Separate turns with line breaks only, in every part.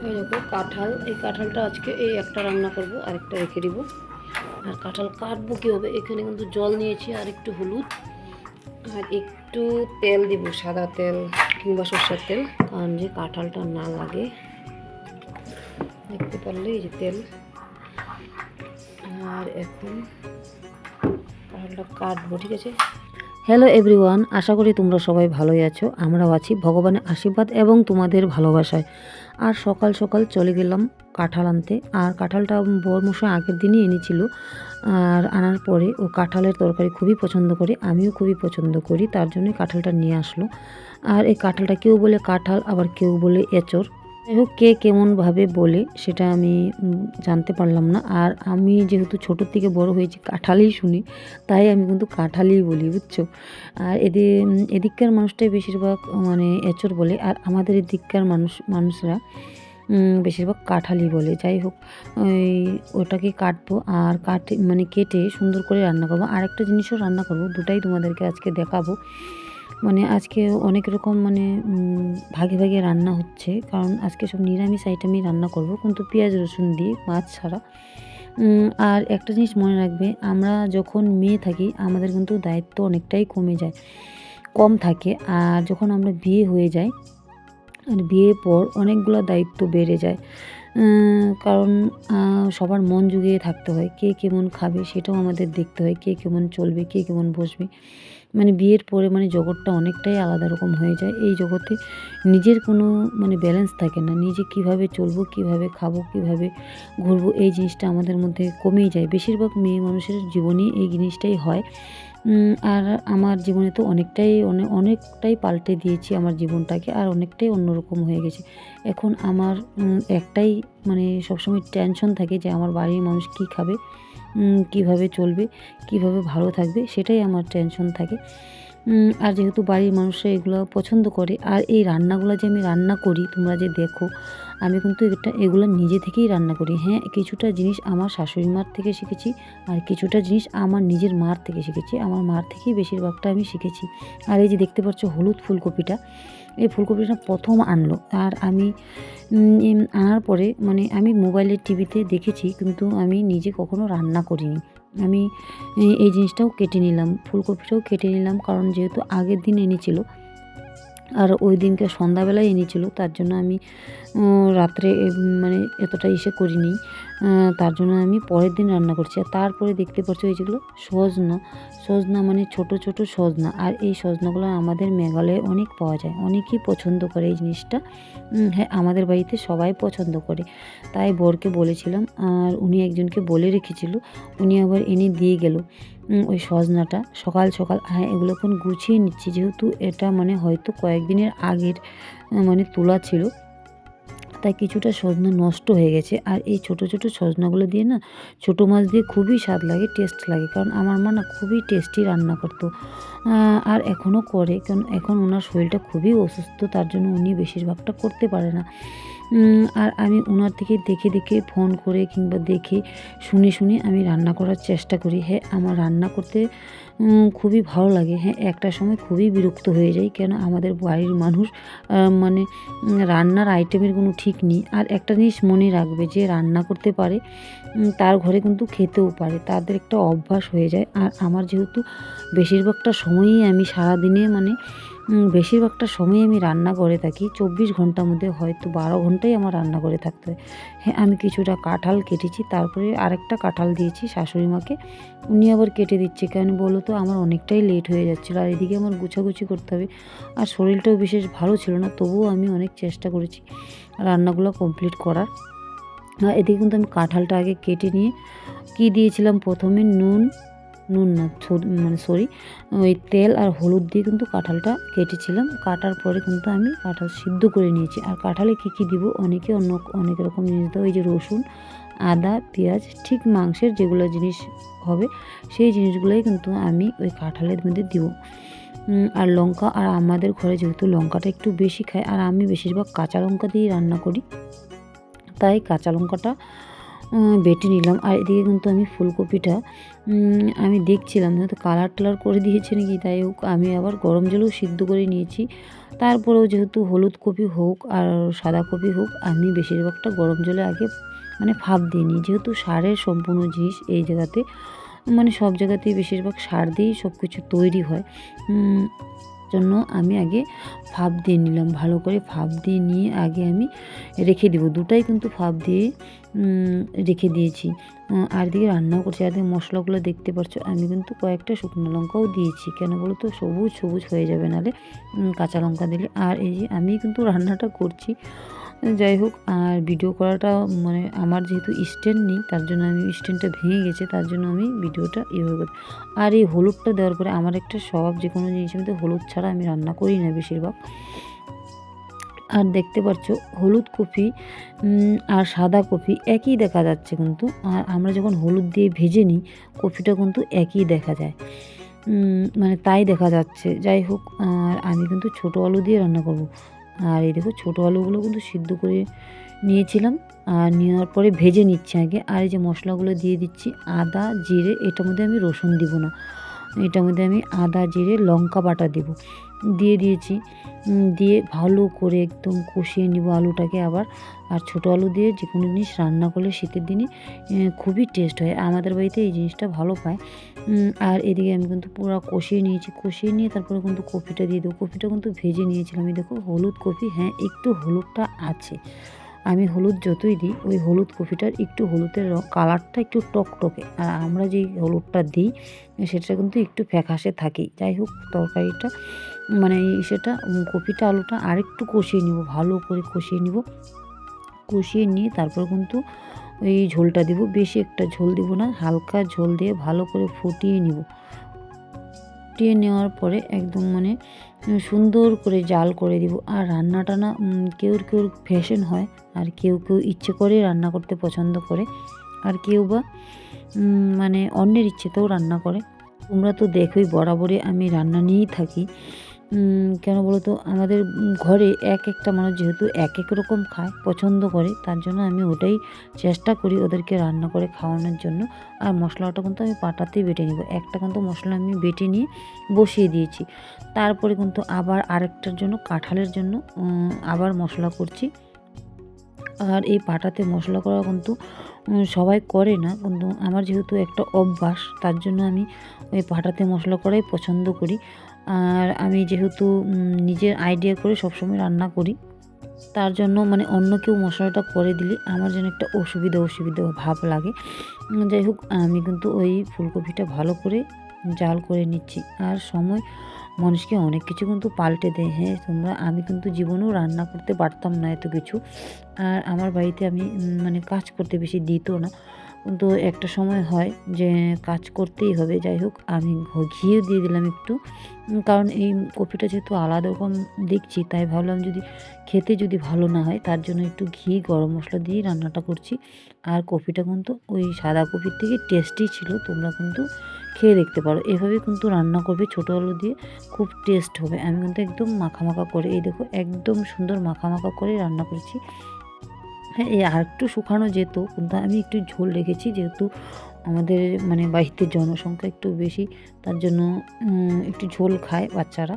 এই দেখো কাঁঠাল, এই কাঁঠালটা আজকে এই একটা রান্না করব, আরেকটা রেখে দিব। আর কাঁঠাল কাটবো কীভাবে, এখানে কিন্তু জল নিয়েছি আর একটু হলুদ আর একটু তেল দিব, সাদা তেল কিংবা সরষের তেল, কারণ যে কাঁঠালটা না লাগে। দেখতে পারলে এই যে তেল। আর এখন কাঁঠালটা কাটবো, ঠিক আছে। হ্যালো এভরিওয়ান, আশা করি তোমরা সবাই ভালোই আছো। আমরাও আছি ভগবানের আশীর্বাদ এবং তোমাদের ভালোবাসায়। আর সকাল সকাল চলে গেলাম কাঁঠাল আনতে। আর কাঁঠালটা বরমশাই আগের দিনই এনেছিল। আর আনার পরে ও কাঁঠালের তরকারি খুবই পছন্দ করে, আমিও খুবই পছন্দ করি, তার জন্যই কাঁঠালটা নিয়ে আসলো। আর এই কাঁঠালটা কেউ বলে কাঁঠাল, আবার কেউ বলে এঁচড়। যাই হোক, কে কেমনভাবে বলে সেটা আমি জানতে পারলাম না। আর আমি যেহেতু ছোটোর থেকে বড় হয়েছি কাঁঠালই শুনি, তাই আমি কিন্তু কাঁঠালই বলি, বুঝছো। আর এদিককার মানুষটাই বেশিরভাগ মানে এঁচড় বলে, আর আমাদের এদিককার মানুষরা বেশিরভাগ কাঁঠালই বলে। যাই হোক, ওটাকে কাটবো আর কেটে সুন্দর করে রান্না করবো। আর একটা জিনিসও রান্না করবো, দুটাই তোমাদেরকে আজকে দেখাবো। মানে আজকে অনেক রকম ভাগে ভাগে রান্না হচ্ছে, কারণ আজকে সব নিরামিষ আইটেমই রান্না করব, কিন্তু পেঁয়াজ রসুন দিয়ে, মাছ ছাড়া। আর একটা জিনিস মনে রাখবে, আমরা যখন মেয়ে থাকি আমাদের কিন্তু দায়িত্ব অনেকটাই কম থাকে। আর যখন আমরা বিয়ে হয়ে যাই, আর বিয়ের পর অনেকগুলো দায়িত্ব বেড়ে যায়। কারণ সবার মন জুগিয়ে থাকতে হয়, কে কেমন খাবে সেটাও আমাদের দেখতে হয়, কে কেমন চলবে, কে কেমন বসবে। মানে বিয়ের পরে জগৎটা অনেকটাই আলাদা রকম হয়ে যায়। এই জগতে নিজের কোনো ব্যালেন্স থাকে না, নিজে কিভাবে চলবো, কিভাবে খাবো, কিভাবে ঘুরবো, এই জিনিসটা আমাদের মধ্যে কমেই যায়। বেশিরভাগ মেয়ে মানুষের জীবনে এই জিনিসটাই হয়। আর আমার জীবনে তো অনেকটাই পাল্টে দিয়েছি আমার জীবনটাকে, আর অনেকটাই অন্যরকম হয়ে গেছে। এখন আমার একটাই সবসময় টেনশন থাকে যে আমার বাড়ির মানুষ কী খাবে, কিভাবে চলবে, কিভাবে ভালো থাকবে, সেটাই আমার টেনশন থাকে। আর যেহেতু বাড়ির মানুষরা এগুলো পছন্দ করে, আর এই রান্নাগুলো যে আমি রান্না করি তোমরা যে দেখো, আমি কিন্তু এগুলো নিজে থেকেই রান্না করি। হ্যাঁ, কিছুটা জিনিস আমার শাশুড়ি মার থেকে শিখেছি, আর কিছুটা জিনিস আমার নিজের মার থেকে শিখেছি। আমার মার থেকেই বেশিরভাগটা আমি শিখেছি। আর এই যে দেখতে পাচ্ছ হলুদ ফুলকপিটা, এই ফুলকপিটা প্রথম আনলো, আর আমি আনার পরে আমি মোবাইলে টিভিতে দেখেছি, কিন্তু আমি নিজে কখনো রান্না করিনি। আমি এই জিনিসটাও কেটে নিলাম, ফুলকপিটাও কেটে নিলাম, কারণ যেহেতু আগের দিন এনেছিল আর ওই দিনকে সন্ধ্যাবেলায় এনেছিল, তার জন্য আমি রাত্রে এতটা করিনি। তার জন্য আমি পরের দিন রান্না করছি। আর তারপরে দেখতে পাচ্ছ এই যেগুলো সজনা, ছোট ছোট সজনা। আর এই সজনাগুলো আমাদের মেঘালয়ে অনেক পাওয়া যায়, অনেকেই পছন্দ করে এই জিনিসটা। হ্যাঁ, আমাদের বাড়িতে সবাই পছন্দ করে, তাই বরকে বলেছিলাম, আর উনি একজনকে বলে রেখেছিল, উনি আবার এনে দিয়ে গেল ওই সজনাটা সকাল সকাল। হ্যাঁ, এগুলো এখন গুছিয়ে নিচ্ছি, যেহেতু এটা হয়তো কয়েকদিনের আগের তোলা ছিল, তাই কিছুটা সজনা নষ্ট হয়ে গেছে। আর এই ছোট ছোট সজনাগুলো দিয়ে না, ছোটো মাছ দিয়ে খুবই স্বাদ লাগে, টেস্ট লাগে, কারণ আমার মা না খুবই টেস্টি রান্না করতো। আর এখনও করে, কারণ এখন ওনার শরীরটা খুবই অসুস্থ, তার জন্য উনি বেশিরভাগটা করতে পারে না। আর আমি ওনার থেকে দেখে দেখে, ফোন করে কিংবা দেখে শুনে শুনে আমি রান্না করার চেষ্টা করি। হ্যাঁ, আমার রান্না করতে খুবই ভালো লাগে। হ্যাঁ, একটা সময় খুবই বিরক্ত হয়ে যাই, কেন আমাদের বাড়ির মানুষ রান্নার আইটেমের কোনো ঠিক নেই। আর একটা জিনিস মনে রাখবে, যে রান্না করতে পারে তার ঘরে কিন্তু খেতেও পারে, তাদের একটা অভ্যাস হয়ে যায়। আর আমার যেহেতু বেশিরভাগটা সময়ই আমি সারাদিনে বেশিরভাগটা সময় আমি রান্না করে থাকি, 24 ঘন্টার মধ্যে হয়তো 12 ঘন্টাই আমার রান্না করে থাকতে হয়। হ্যাঁ, আমি কিছুটা কাঁঠাল কেটেছি, তারপরে আরেকটা কাঁঠাল দিয়েছি শাশুড়ি মাকে, উনি আবার কেটে দিচ্ছে। কেন বলো তো, আমার অনেকটাই লেট হয়ে যাচ্ছিলো, আর এদিকে আমার গুছাগুছি করতে হবে, আর শরীরটাও বিশেষ ভালো ছিল না, তবুও আমি অনেক চেষ্টা করেছি রান্নাগুলো কমপ্লিট করার। এদিকে কিন্তু আমি কাঁঠালটা আগে কেটে নিয়ে কি দিয়েছিলাম, প্রথমে নুন না সরি, ওই তেল আর হলুদ দিয়ে কিন্তু কাঁঠালটা কেটেছিলাম। কাটার পরে কিন্তু আমি কাঁঠাল সিদ্ধ করে নিয়েছি। আর কাঁঠালে কী কী দিব, অনেকে অনেক রকম জিনিস দেয়, ওই যে রসুন, আদা, পেঁয়াজ, ঠিক মাংসের যেগুলো জিনিস হবে সেই জিনিসগুলোই কিন্তু আমি ওই কাঁঠালের মধ্যে দিব। আর লঙ্কা, আর আমাদের ঘরে যেহেতু লঙ্কাটা একটু বেশি খায়, আর আমি বেশিরভাগ কাঁচা লঙ্কা দিয়েই রান্না করি, তাই কাঁচা লঙ্কাটা বেটে নিলাম। আর এদিকে কিন্তু আমি ফুলকপিটা আমি দেখছিলাম হয়তো কালার টালার করে দিয়েছে নাকি, তাই হোক আমি আবার গরম জলেও সিদ্ধ করে নিয়েছি। তারপরেও যেহেতু হলুদ কপি হোক আর সাদা কপি হোক, আমি বেশিরভাগটা গরম জলে আগে মানে ভাপ দিয়ে নিই, যেহেতু সারের সম্পূর্ণ জিনিস এই জায়গাতে, মানে সব জায়গাতেই বেশিরভাগ সার দিয়েই সব কিছু তৈরি হয়। জন্য আমি আগে ভাপ দিয়ে নিলাম, ভালো করে ভাপ দিয়ে নিয়ে আগে আমি রেখে দেবো। দুটাই কিন্তু ভাপ দিয়ে রেখে দিয়েছি। আর দিকে রান্নাও করছি। আর মশলাগুলো দেখতে পাচ্ছ, আমি কিন্তু কয়েকটা শুকনো লঙ্কাও দিয়েছি। কেন বলো তো, সবুজ সবুজ হয়ে যাবে নাহলে কাঁচা লঙ্কা দিলে। আর এই যে আমি কিন্তু রান্নাটা করছি, যাই হোক। আর ভিডিও করাটা মানে আমার যেহেতু স্ট্যান্ড নেই, তার জন্য আমি স্ট্যান্ডটা ভেঙে গেছে, তার জন্য আমি ভিডিওটা এভাবে করি। আর এই হলুদটা দেওয়ার পরে আমার একটা স্বভাব, যে কোনো জিনিসের মধ্যে হলুদ ছাড়া আমি রান্না করি না বেশিরভাগ। আর দেখতে পাচ্ছ হলুদ কপি আর সাদা কপি একই দেখা যাচ্ছে কিন্তু। আর আমরা যখন হলুদ দিয়ে ভেজে নিই, কপিটা কিন্তু একই দেখা যায়, মানে তাই দেখা যাচ্ছে। যাই হোক, আর আমি কিন্তু ছোটো আলু দিয়ে রান্না করব। আর এই দেখো ছোটো আলুগুলো কিন্তু সিদ্ধ করে নিয়েছিলাম, আর নেওয়ার পরে ভেজে নিচ্ছি আগে। আর এই যে মশলাগুলো দিয়ে দিচ্ছি, আদা জিরে, এটার মধ্যে আমি রসুন দিব না, এটার মধ্যে আমি আদা জিরে লঙ্কা বাটা দেব, দিয়ে দিয়েছি। দিয়ে ভালো করে একদম কষিয়ে নিব আলুটাকে আবার। আর ছোটো আলু দিয়ে যে কোনো জিনিস রান্না করলে শীতের দিনে খুবই টেস্ট হয়, আমাদের বাড়িতে এই জিনিসটা ভালো পায়। আর এদিকে আমি কিন্তু পুরো কষিয়ে নিয়েছি, কষিয়ে নিয়ে তারপরে কিন্তু কপিটা দিয়ে দেবো। কপিটা কিন্তু ভেজে নিয়েছিলাম। এই দেখো হলুদ কপি, হ্যাঁ একটু হলুদটা আছে, আমি হলুদ যতই দিই ওই হলুদ কপিটার একটু হলুদের কালারটা একটু টকটকে, আর আমরা যেই হলুদটা দিই সেটা কিন্তু একটু ফ্যাকাশে থাকেই। যাই হোক, তরকারিটা মানে সেটা কপিটা আলুটা আরেকটু কষিয়ে নিব, ভালো করে কষিয়ে নিব। কষিয়ে নিয়ে তারপর কিন্তু ওই ঝোলটা দিব, বেশি একটা ঝোল দিব না, হালকা ঝোল দিয়ে ভালো করে ফুটিয়ে নিব। ফুটিয়ে নেওয়ার পরে একদম মানে সুন্দর করে জাল করে দিব। আর রান্নাটা না কেউ কেউ ফ্যাশন হয়, আর কেউ কেউ ইচ্ছে করে রান্না করতে পছন্দ করে, আর কেউ বা মানে অন্যের ইচ্ছেতেও রান্না করে। তোমরা তো দেখোই বরাবরই আমি রান্না নিয়েই থাকি। কেন বলো তো, আমাদের ঘরে এক একটা মানুষ যেহেতু এক এক রকম খায় পছন্দ করে, তার জন্য আমি ওটাই চেষ্টা করি ওদেরকে রান্না করে খাওয়ানোর জন্য। আর মশলাটা কিন্তু আমি পাটাতেই বেটে নিব, একটা কিন্তু মশলা আমি বেটে নিয়ে বসিয়ে দিয়েছি। তারপরে কিন্তু আবার আরেকটার জন্য কাঁঠালের জন্য আবার মশলা করছি। আর এই পাটাতে মশলা করা কিন্তু সবাই করে না, কিন্তু আমার যেহেতু একটা অভ্যাস, তার জন্য আমি ওই পাটাতে মশলা করাই পছন্দ করি। আর আমি যেহেতু নিজের আইডিয়া করে সবসময় রান্না করি, তার জন্য মানে অন্য কেউ মশলাটা করে দিলে আমার যেন একটা অসুবিধা অসুবিধা ভাব লাগে। যাই হোক, আমি কিন্তু ওই ফুলকপিটা ভালো করে জাল করে নিচ্ছি। আর সময় মানুষকে অনেক কিছু কিন্তু পাল্টে দেয়। হ্যাঁ আমি কিন্তু জীবনেও রান্না করতে পারতাম না এত কিছু। আর আমার বাড়িতে আমি মানে কাজ করতে বেশি দিত না, কিন্তু একটা সময় হয় যে কাজ করতেই হবে। যাই হোক, আমি ঘিও দিয়ে দিলাম একটু, কারণ এই কপিটা যেহেতু আলাদা রকম দেখছি, তাই ভাবলাম যদি খেতে যদি ভালো না হয়, তার জন্য একটু ঘি গরম মশলা দিয়ে রান্নাটা করছি। আর কপিটা কিন্তু ওই সাদা কপির থেকে টেস্টি ছিল, তোমরা কিন্তু খেয়ে দেখতে পারো। এভাবে কিন্তু রান্না করবে ছোটো আলু দিয়ে, খুব টেস্ট হবে। আমি কিন্তু একদম মাখা মাখা করে, এই দেখো একদম সুন্দর মাখা মাখা করে রান্না করছি। হ্যাঁ, এই আরেকটু শুকানো যেত, কিন্তু আমি একটু ঝোল রেখেছি, যেহেতু আমাদের মানে বাড়িতে জনসংখ্যা একটু বেশি, তার জন্য একটু ঝোল খায় বাচ্চারা।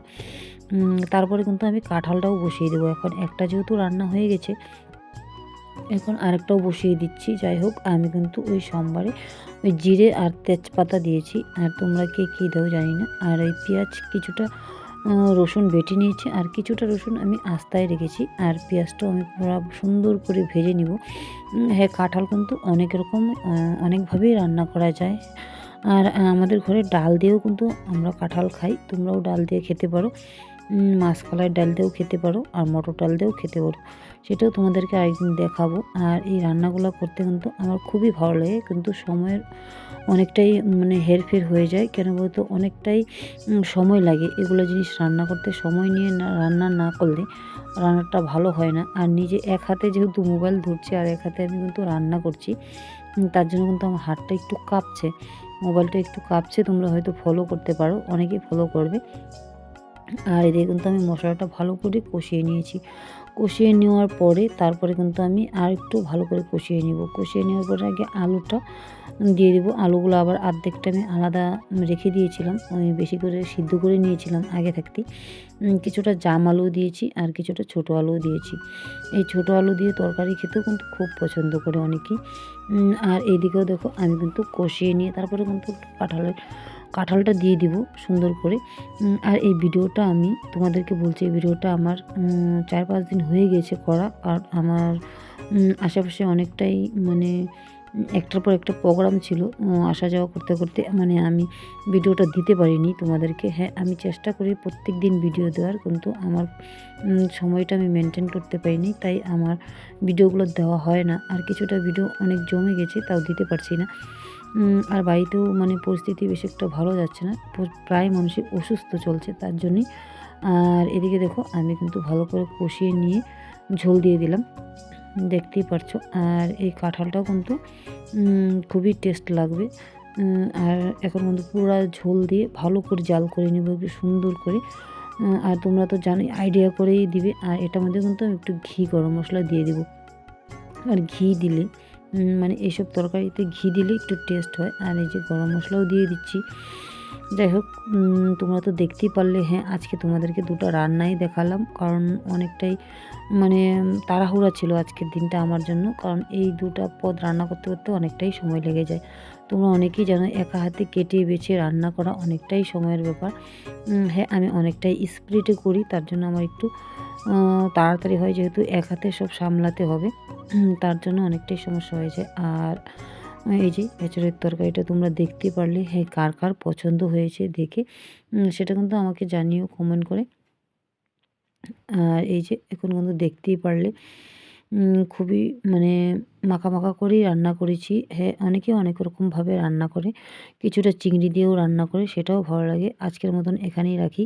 তারপরে কিন্তু আমি কাঁঠালটাও বসিয়ে দেবো। এখন একটা যেহেতু রান্না হয়ে গেছে, এখন আরেকটাও বসিয়ে দিচ্ছি। যাই হোক, আমি কিন্তু ওই সোমবারে ওই জিরে আর তেজপাতা দিয়েছি, আর তোমরা কে কী দাও জানি না। আর ওই পেঁয়াজ কিছুটা রসুন বেটে নিয়েছি, আর কিছুটা রসুন আমি আস্তায় রেখেছি। আর পেঁয়াজটাও আমি পুরো সুন্দর করে ভেজে নিব। হ্যাঁ, কাঁঠাল কিন্তু অনেক রকম অনেকভাবেই রান্না করা যায়। আর আমাদের ঘরে ডাল দিয়েও কিন্তু আমরা কাঁঠাল খাই, তোমরাও ডাল দিয়ে খেতে পারো, মাসকলাইয়ের ডাল দিয়েও খেতে পারো, আর মটর ডাল দিয়েও খেতে পারো, সেটাও তোমাদেরকে আরেকদিন দেখাবো। আর এই রান্নাগুলো করতে কিন্তু আমার খুবই ভালো লাগে, কিন্তু সময়ের অনেকটাই মানে হেরফের হয়ে যায়। কেন বলতো, অনেকটাই সময় লাগে এগুলো জিনিস রান্না করতে। সময় নিয়ে রান্না না করলে রান্নাটা ভালো হয় না। আর নিজে এক হাতে যেহেতু মোবাইল ধরছি, আর এক হাতে আমি কিন্তু রান্না করছি, তার জন্য কিন্তু আমার হাতটা একটু কাঁপছে, মোবাইলটা একটু কাঁপছে। তোমরা হয়তো ফলো করতে পারো, অনেকেই ফলো করবে। আর এদিকে কিন্তু আমি মশলাটা ভালো করে কষিয়ে নিয়েছি। কষিয়ে নেওয়ার পরে তারপরে কিন্তু আমি আর একটু ভালো করে কষিয়ে নেব। কষিয়ে নেওয়ার পরে আগে আলুটা দিয়ে দেবো। আলুগুলো আবার অর্ধেকটা আমি আলাদা রেখে দিয়েছিলাম, আমি বেশি করে সিদ্ধ করে নিয়েছিলাম আগে থাকতেই। কিছুটা জাম আলু দিয়েছি আর কিছুটা ছোটো আলুও দিয়েছি। এই ছোটো আলু দিয়ে তরকারি খেতেও কিন্তু খুব পছন্দ করে অনেকেই। আর এইদিকেও দেখো আমি কিন্তু কষিয়ে নিয়ে তারপরে কিন্তু কাঁঠালটা দিয়ে দিব সুন্দর করে। আর এই ভিডিওটা আমি তোমাদেরকে বলছি, এই ভিডিওটা আমার 4-5 দিন হয়ে গেছে করা। আর আমার আশেপাশে অনেকটাই মানে একটার পর একটা প্রোগ্রাম ছিল, আসা যাওয়া করতে করতে মানে আমি ভিডিওটা দিতে পারিনি তোমাদেরকে। হ্যাঁ, আমি চেষ্টা করি প্রত্যেক দিন ভিডিও দেওয়ার, কিন্তু আমার সময়টা আমি মেনটেন করতে পারিনি, তাই আমার ভিডিওগুলো দেওয়া হয় না। আর কিছুটা ভিডিও অনেক জমে গেছে, তাও দিতে পারছি না। আর বাড়িতেও মানে পরিস্থিতি বেশি একটা ভালো যাচ্ছে না, প্রায় মানুষই অসুস্থ চলছে তার জন্যই। আর এদিকে দেখো আমি কিন্তু ভালো করে কষিয়ে নিয়ে ঝোল দিয়ে দিলাম, দেখতেই পারছো। আর এই কাঁঠালটাও কিন্তু খুবই টেস্ট লাগবে। আর এখন কিন্তু পুরো ঝোল দিয়ে ভালো করে জাল করে নেব একটু সুন্দর করে। আর তোমরা তো জানোই, আইডিয়া করেই দিবে। আর এটার মধ্যে কিন্তু আমি একটু ঘি গরম মশলা দিয়ে দেবো। আর ঘি দিলে মানে এইসব তরকারিতে ঘি দিলে একটু টেস্ট হয়। আর এই যে গরম মশলাও দিয়ে দিচ্ছি। যাই হোক, তোমরা তো দেখতেই পারলে। হ্যাঁ, আজকে তোমাদেরকে দুটো রান্নাই দেখালাম, কারণ অনেকটাই মানে তাড়াহুড়া ছিল আজকের দিনটা আমার জন্য, কারণ এই দুটো পদ রান্না করতে করতে অনেকটাই সময় লেগে যায়। তোমরা অনেকেই জানো একা হাতে কেটে বেছে রান্না করা অনেকটাই সময়ের ব্যাপার। হ্যাঁ, আমি অনেকটাই স্পিডে করি, তার জন্য আমার একটু তাড়াতাড়ি হয়, যেহেতু এক হাতে সব সামলাতে হবে, তার জন্য অনেকটাই সমস্যা হয়ে যায়। আর এই যে এঁচড়ের তরকারিটা তোমরা দেখতে পারলে। হ্যাঁ, কার কার পছন্দ হয়েছে দেখে সেটা কিন্তু আমাকে জানিও কমেন্ট করে। আর এই যে এখন কিন্তু দেখতেই পারলে খুবই মানে মাখা মাখা করেই রান্না করেছি। হ্যাঁ, অনেকে অনেক রকমভাবে রান্না করে, কিছুটা চিংড়ি দিয়েও রান্না করে, সেটাও ভালো লাগে। আজকের মতন এখানেই রাখি।